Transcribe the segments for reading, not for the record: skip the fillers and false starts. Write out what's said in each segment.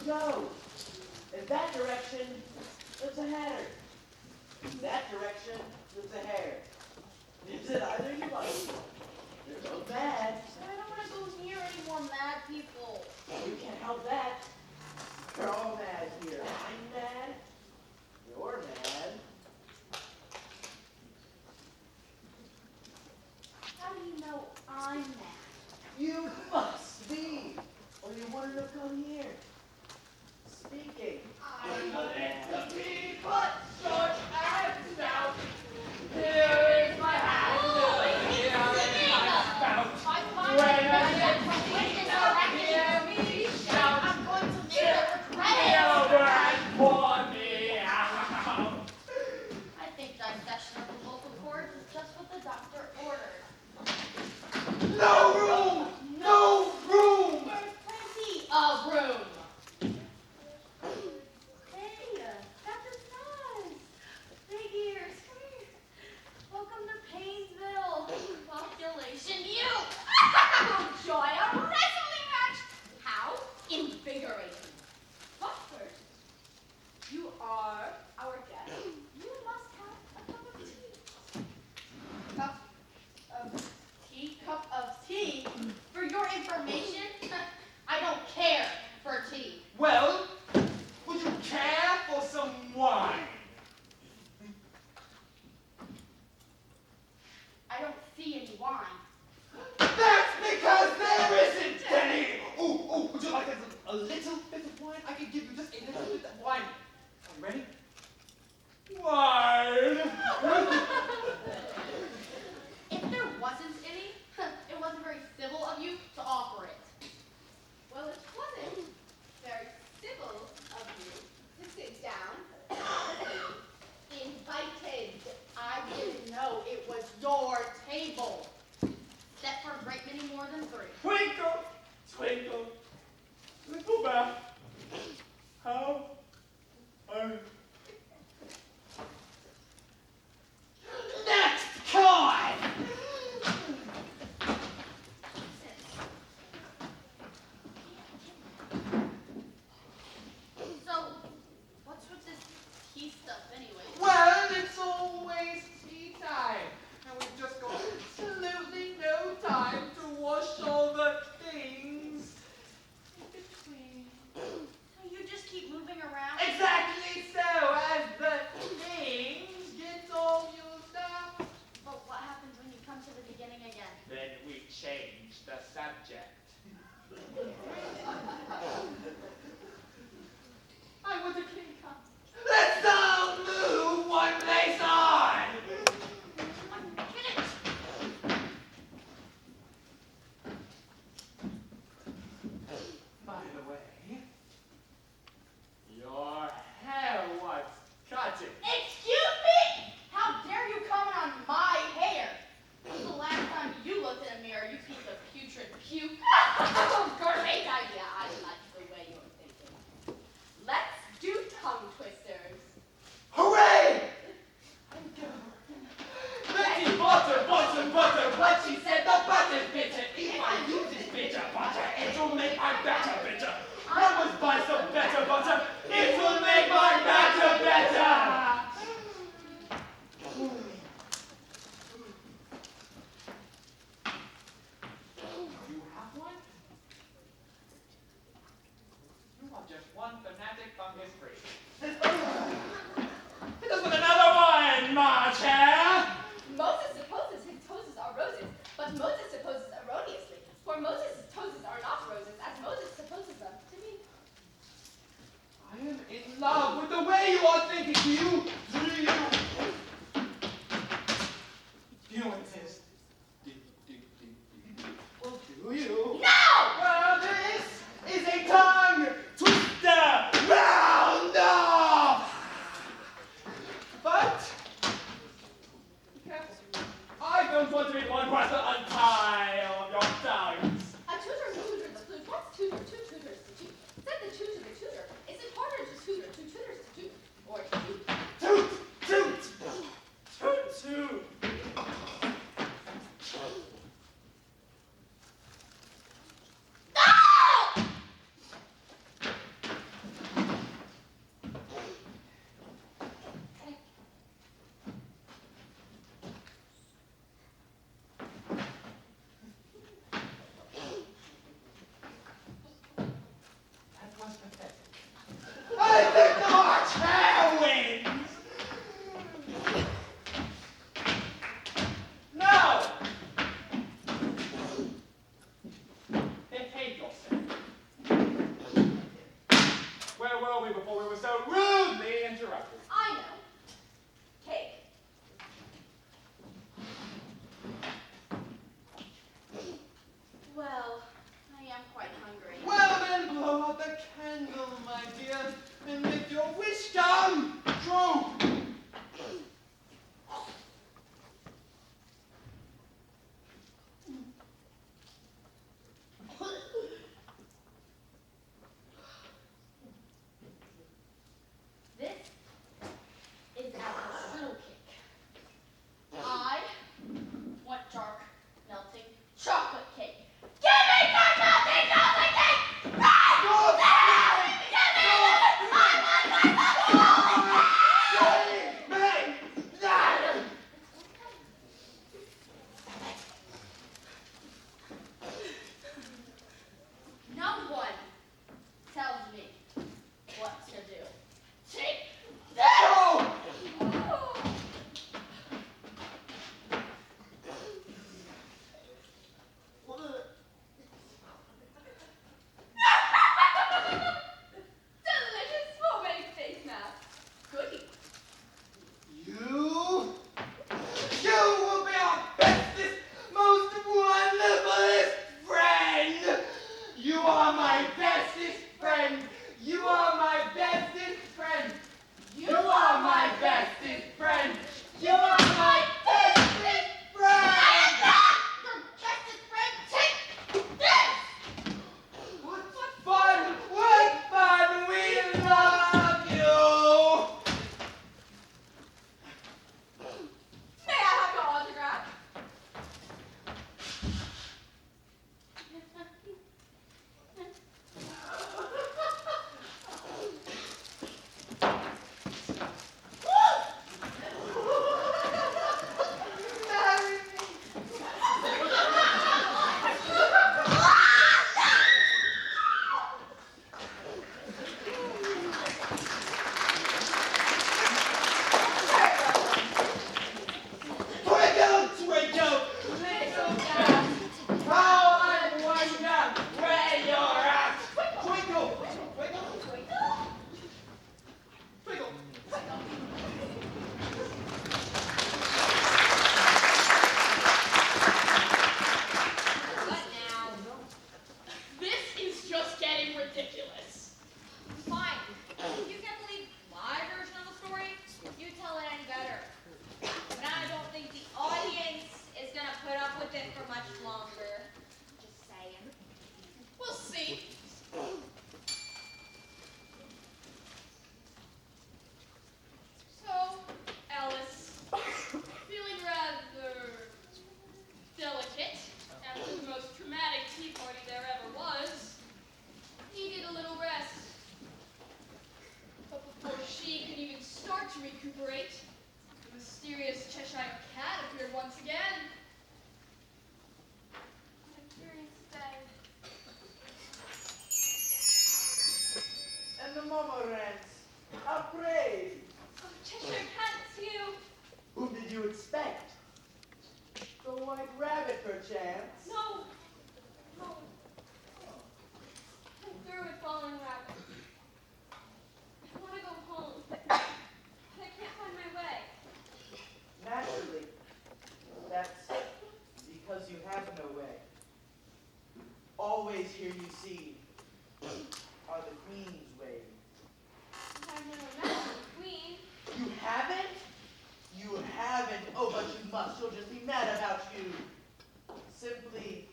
go. In that direction, there's a hatter. In that direction, there's a hare. Is it either you like? They're both mad. I don't want to go near any more mad people. You can't help that. They're all mad here. I'm mad. You're mad. How do you know I'm mad? You must be, or you wouldn't have come here. Speaking. I'm a little bee, but short and stout. Here is my hand, here is my spout. When I get hear me shout, I'm going to make tip it me regret over and pour me out. I think dissection of the vocal cords is just what the doctor ordered. No room! No room! There's plenty of room. Hey, Dr. Snoz. Big ears. Come here. Welcome to Painesville. Population you. Oh, joy. A wrestling match. How invigorating. But first, you are our guest. You must have a cup of tea. Cup of tea? For your information, I don't care for tea. Well, would you care for some wine? I don't see any wine. That's because there isn't any! Ooh, would you like a little bit of wine? I can give you just a little bit of wine. Are you ready? Wine! If there wasn't any, it wasn't very civil of you to offer it. Well, it wasn't very civil of you to sit down. Invited. I didn't know it was your table. Set for a great many more than three. Twinkle, twinkle, little bat, how I... Next card! So, what's with this tea stuff anyway? Well, it's always tea time, and we've just got absolutely no time to wash all the things in between. So you just keep moving around? Exactly so, as the things get all used up. But what happens when you come to the beginning again? Then we change the subject. I want a king come. Let's all move one place on! Get it! By the way, your hair was cutting. Excuse me? How dare you comment on my hair? When's the last time you looked in a mirror, you piece of putrid puke? Great idea. I like the way you're thinking. Let's do tongue twisters. Hooray! Betty butter, what she said, the butter's bitter. If I use this bitter butter, it'll make my batter bitter. I must buy some better butter, it will make my batter better. You have one? You are just one fanatic fungus freak. Just with another one, March Hare! Moses supposes his toes are roses, but Moses supposes erroneously, for Moses' toes are not roses, as Moses supposes them to be. I am in love with the way you are thinking. Do you? Do you know what it is? Well, do you? No! Well, this is a tongue twister round off! before we were so rudely interrupted. I know. Cake. Well, I am quite hungry. Well then, blow out the candle, my dear, and make your wish come true. This is apple strudel cake. I want dark, melting chocolate cake. Give me dark, melting chocolate cake! No one tells me what to do. Take this! Oh. Delicious homemade face mask. Goody. You will be our bestest, most wonderfulest friend. You are my bestest friend. You are my bestest friend. You are my bestest friend. You are my bestest friend. Your bestest friend, take this! What fun! What fun! We love you. May I have your autograph? Marry me. Twinkle, twinkle, little star, how I wonder where you're at. Twinkle, twinkle, twinkle. What now? This is just getting ridiculous. Fine. If you can't believe my version of the story, you tell it any better. But I don't think the audience is gonna put up with it for much longer. Just saying. We'll see. So, Alice, feeling rather delicate after the most traumatic tea party there ever was, needed a little rest. But before she could even start to recuperate, the mysterious Cheshire Cat appeared once again. What a curious day. And the Momorants, afraid. Oh, Cheshire Cat, it's you. Whom did you expect? The White Rabbit, perchance? No. No. I'm through with falling rabbit. I want to go home, but I can't find my way. Naturally. That's because you have no way. Always here you see are the Queen's way. I've never met a queen. You haven't? You haven't. Oh, but you must. She'll just be mad about you. Simply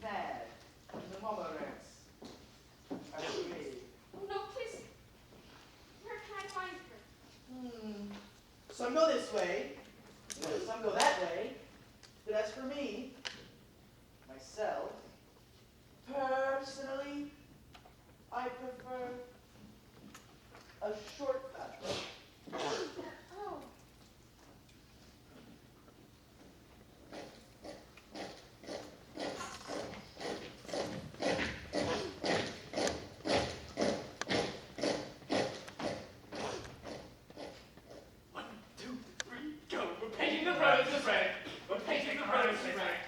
mad. The Momorants are afraid. Oh, no, please. Where can I find her? Some go this way, some go that way. But as for me, myself, personally, I prefer a shortcut. Oh. One, two, three, go. We're painting the roses red. We're painting the roses red.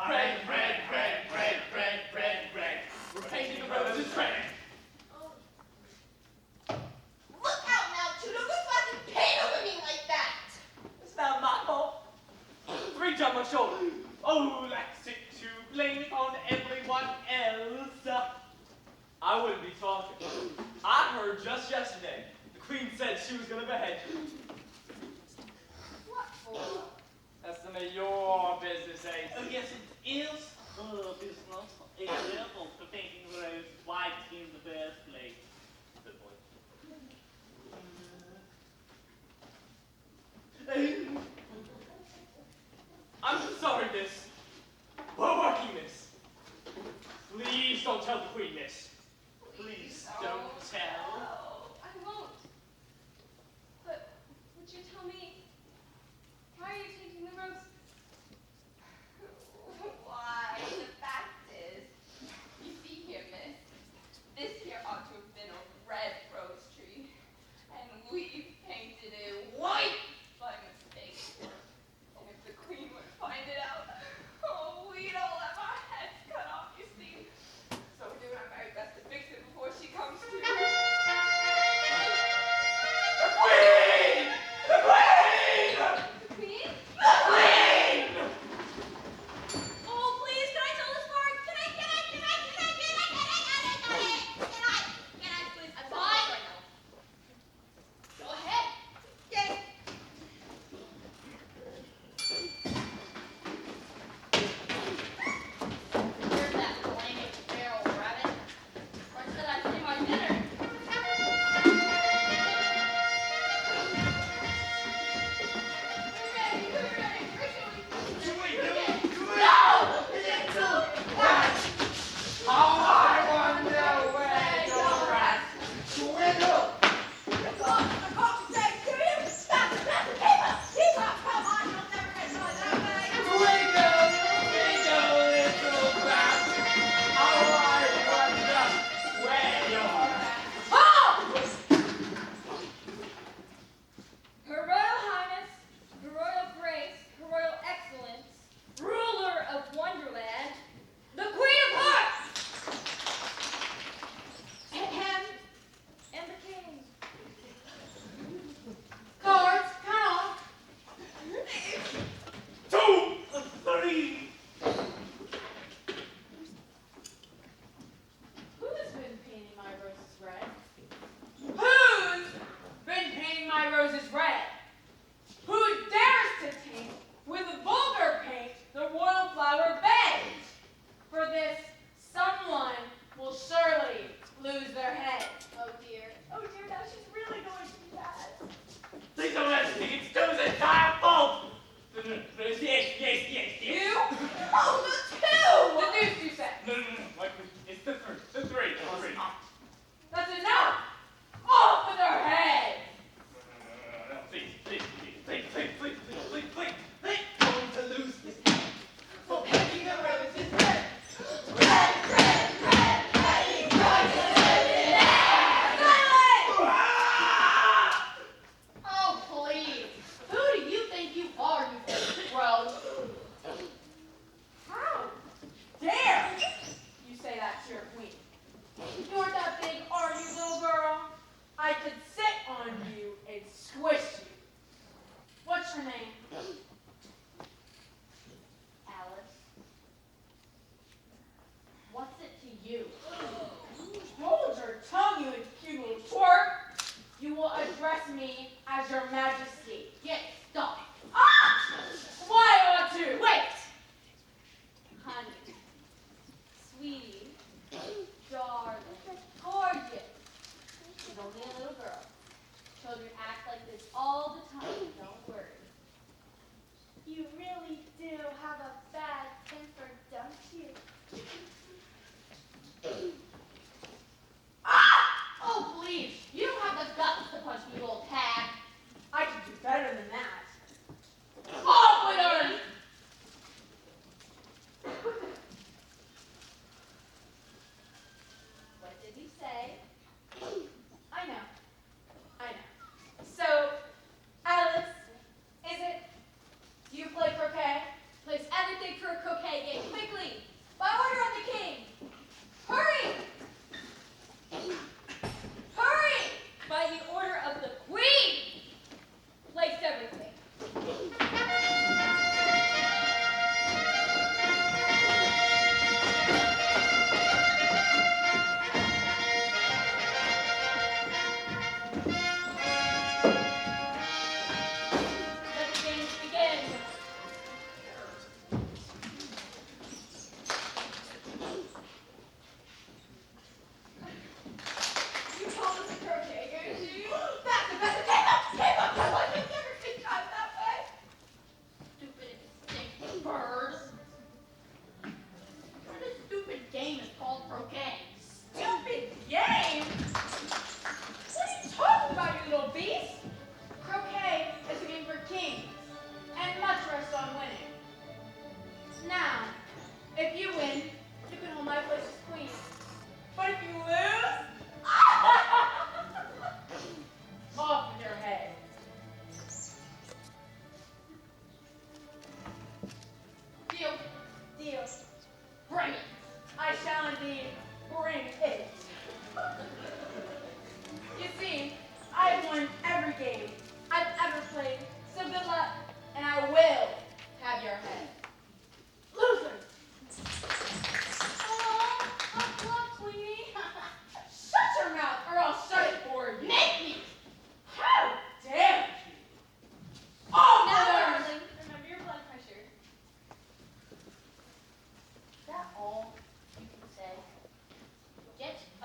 Red, red, red, red, red, red, red. We're painting the roses red. I wouldn't be talking. I heard just yesterday the queen said she was gonna behead you. What for? That's none of your business, eh? Oh, yes, it is her business. Example for thinking Rose white in the first place. Good boy. I'm sorry, miss. We're working, miss. Please don't tell the queen, miss. Please don't tell. No, I won't. But would you tell me, why are you taking the rose? Why, the fact is, you see here, miss, this here ought to have been a red rose tree, and we've painted it white by mistake. And if the queen would find it out, oh, we'd all have our heads cut off, you see. So we're doing our very best to fix it before she comes to.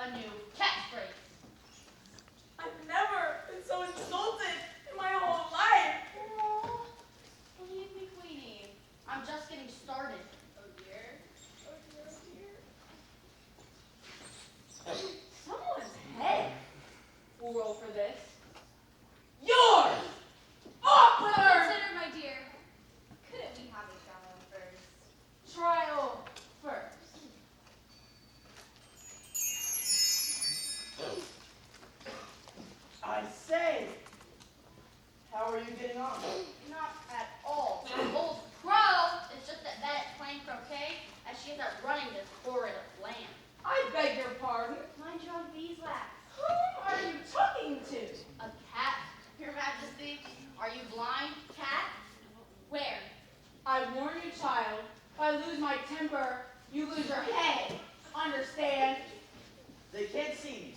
a new catchphrase. I've never been so insulted in my whole life. Oh, believe me, Queenie, I'm just getting started. Oh dear. Oh dear, oh dear. Someone's head will roll for this. Yours! Officer! Consider, my dear, couldn't we have a trial first? Trial first. I say, how are you getting on? Not at all. Old Crow is just as bad at playing croquet as she is at running this horrid land. I beg your pardon. Mind your own beeswax. Whom are you talking to? A cat, Your Majesty? Are you blind, cat? Where? I warn you, child, if I lose my temper, you lose your head. Understand? They can't see me.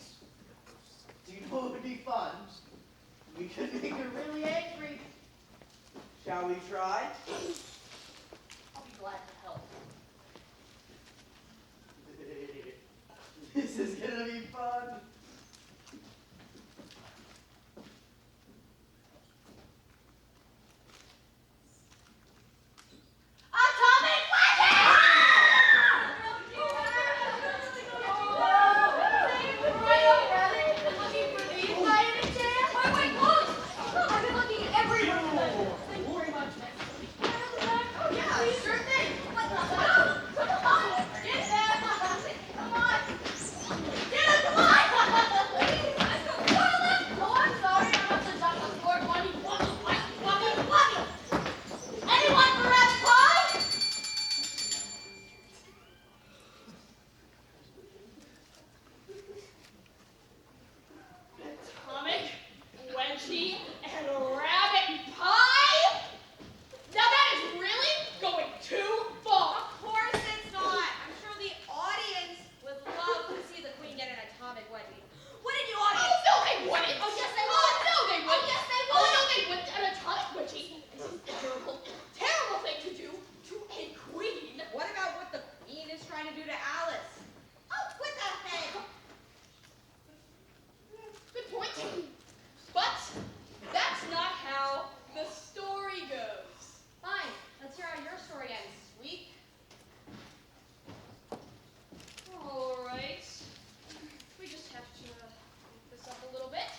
Do you know what would be fun? We could make her really angry. Shall we try? I'll be glad to help. This is gonna be fun. Atomic weapon! Looking for these by any chance? Wait, look! I've been looking everywhere. Thank you very much, miss. Oh, yeah, sure thing. Come on! Get them! Come on! Get them, come on! Oh, I'm sorry. I must have dropped the score. Bunny. Anyone for red pie? Atomic, wedgie, and rabbit pie? Now that is really going too far. Of course it's not. I'm sure the audience would love to see the queen get an atomic wedgie. Wouldn't you, Oh, audience? no, they wouldn't. Oh, yes, they Oh, would. no, they Oh, wouldn't. yes, they Oh, would. no, they wouldn't. An atomic wedgie is a terrible, terrible thing to do to a queen. What about what the queen is trying to do to Alice? Oh, with a head. Good point. But that's not how the story goes. Fine. Let's hear how your story ends, sweet. All right. We just have to make this up a little bit.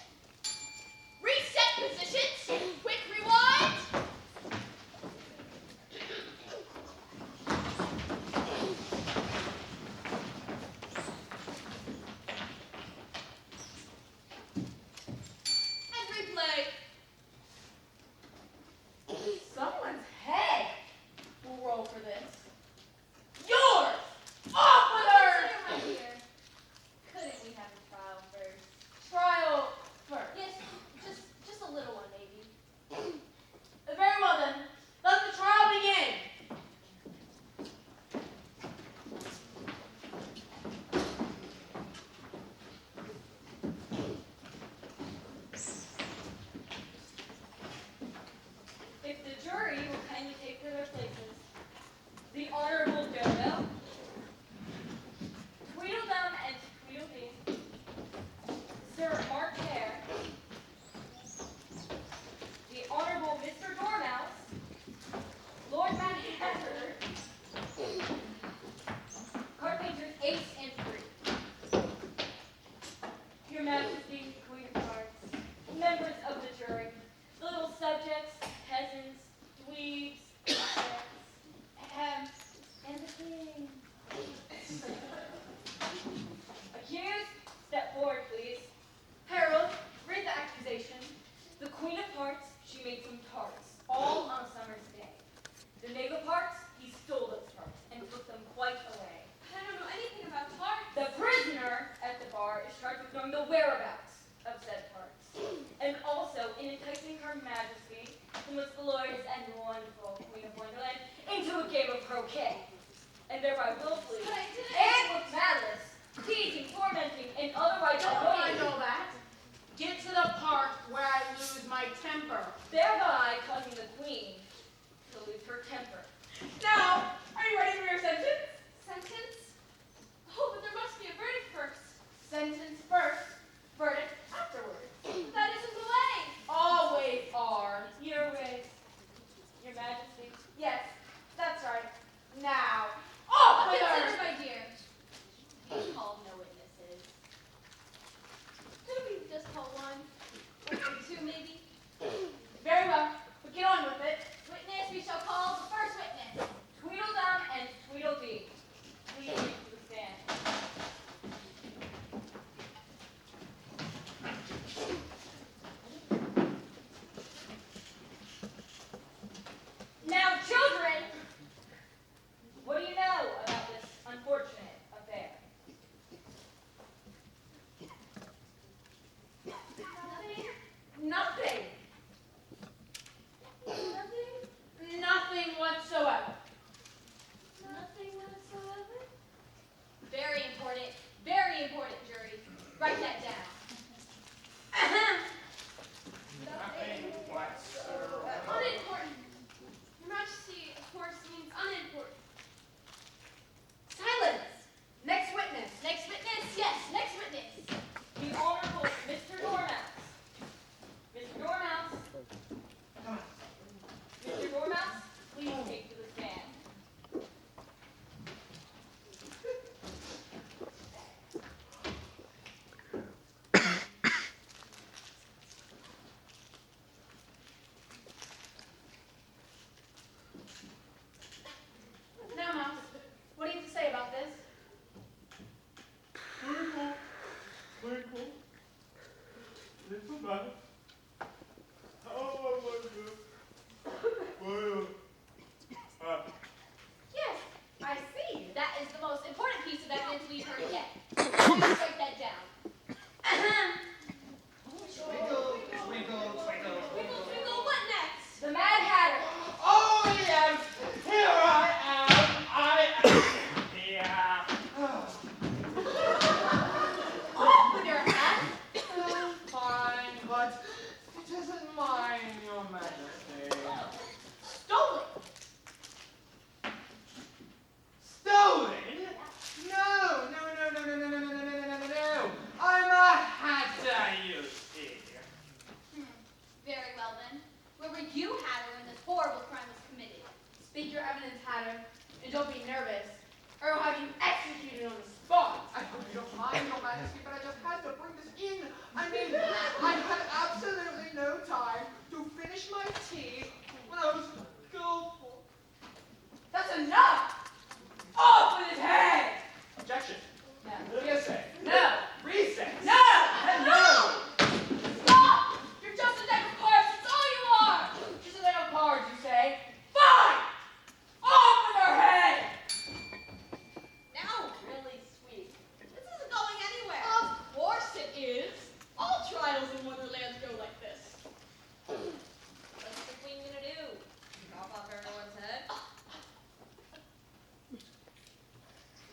Reset positions. Quick rewind. And replay. Someone's head will roll for this. Yours! Officer! Consider, my dear, couldn't we have a trial first? Trial first. Yes, just a little one, maybe. Very well then. Let the trial begin. If the jury will kindly take their places, the Honorable Dodo, Tweedledum and Tweedledee, Sir Mark Hare, the Honorable Mr. Dormouse, Lord Manhattan, card painters Ace and 3. Your Majesty, Queen of Hearts, members of the jury, little subjects, peasants, dweebs, ahem, and the king. Accused, step forward, please. Harold, read the accusation. The Queen of Hearts, she made some tarts, all on a summer's day. The Knave of Hearts, he stole those tarts and took them quite away. I don't know anything about tarts. The prisoner at the bar is charged with knowing the whereabouts of said tarts, and also in enticing Her Majesty, the most glorious and wonderful Queen of Wonderland, into a game of croquet, and thereby willfully But I didn't. and with malice, teasing, tormenting, and otherwise annoying, that. Get to the part where I lose my temper. thereby causing the Queen to lose her temper. Now, are you ready for your sentence? Sentence? Oh, but there must be a verdict first. Sentence sentence first, verdict afterwards. That isn't the way. Always are. Your ways. Your Majesty. Yes, that's right. Now, off with her! Consider, my dear. We called no witnesses. Could we just call one? Or two, maybe? Very well, but get on with it. Witness, we shall call the first witness. Tweedledum and Tweedledee. Please take to the stand. Now, children, what do you know about this unfortunate affair? Nothing. Nothing. Nothing? Nothing whatsoever. Nothing whatsoever? Very important, jury. Write that down. Nothing whatsoever. Unimportant. Your Majesty, of course, means unimportant. Silence! Next witness. Next witness? Yes, next witness. The Honorable Mr. Dormouse. Mr. Dormouse. Mr. Dormouse, please take to the stand. Now, Mouse, what do you have to say about this? Twinkle, little mouse, how I wonder will Yes, I see. That is the most important piece of evidence we've heard yet. Please write that down. twinkle, twinkle, twinkle. Twinkle, twinkle, what next? The Mad Hatter. Oh yes, here I am. Yeah. Off with your hat. Fine, but it isn't mine, Your Majesty. Stolen. Stolen? No, no, no, no, no, no, no, no, no, no, no, no, no. I'm a hatter, you see. Very well then. Where were you, Hatter, when this horrible crime was committed? Speak your evidence, Hatter, and don't be nervous, or I'll have you executed on the spot. I hope you don't mind, Your Majesty, but I just had to bring this in. I mean, I had absolutely no time to finish my tea when I was skillful. That's enough. Off with his head. Objection. No. Hearsay. No. Recess. No. No. Stop! You're just a deck of cards. That's all you are. Just a deck of cards, you say? Fine. Off with her head. Now, really sweet. This isn't going anywhere. Of course it is. All trials in Wonderland go like this. What's the queen gonna do? Chop off everyone's head?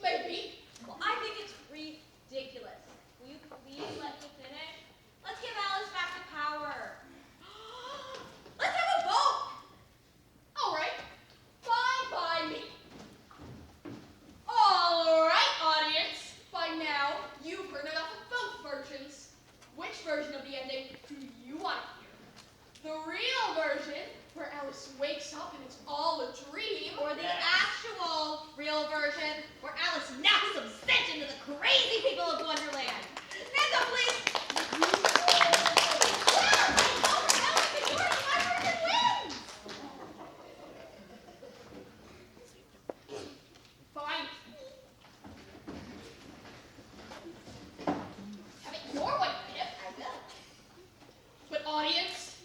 Maybe. Well, I think it's ridiculous. Will you please let me finish? Let's give Alice back the power. Let's have a vote. All right. Fine by me. All right, Audience, by now, you've heard enough of both versions. Which version of the ending do you want to hear? The real version, where Alice wakes up and it's all a dream, or the actual real version where Alice knocks some sense into the crazy people of Wonderland. Stand up, please. fine. Have it your way, Pip. I will. But audience,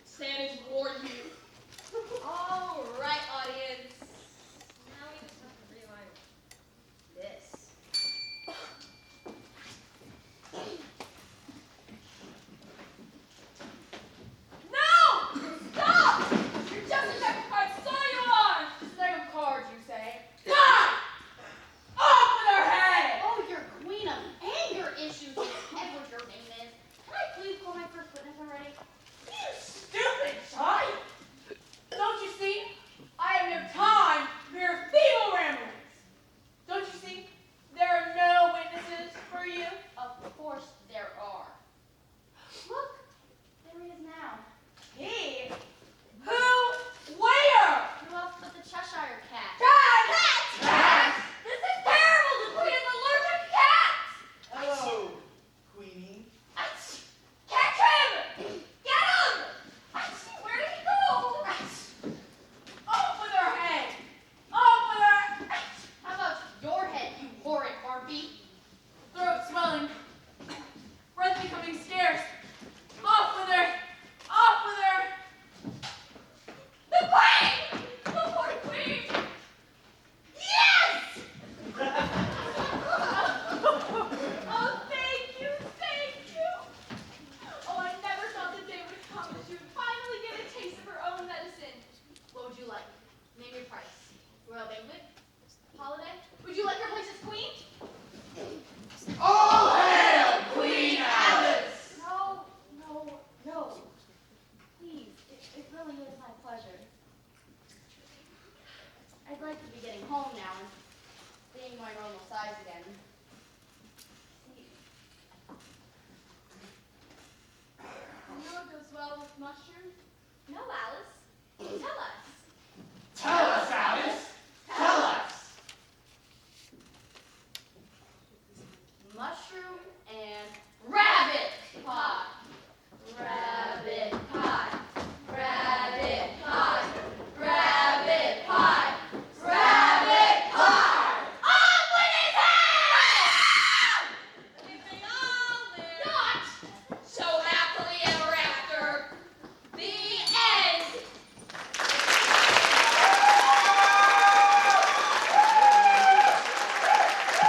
Santa's warned you. All right, audience. Now we just have to rewind this. No! Stop! You're just a deck of cards. So you are. Just a deck of cards, you say? Fine. Off with her head. Oh, your queen of anger issues, whatever your name is. Can I please call my true.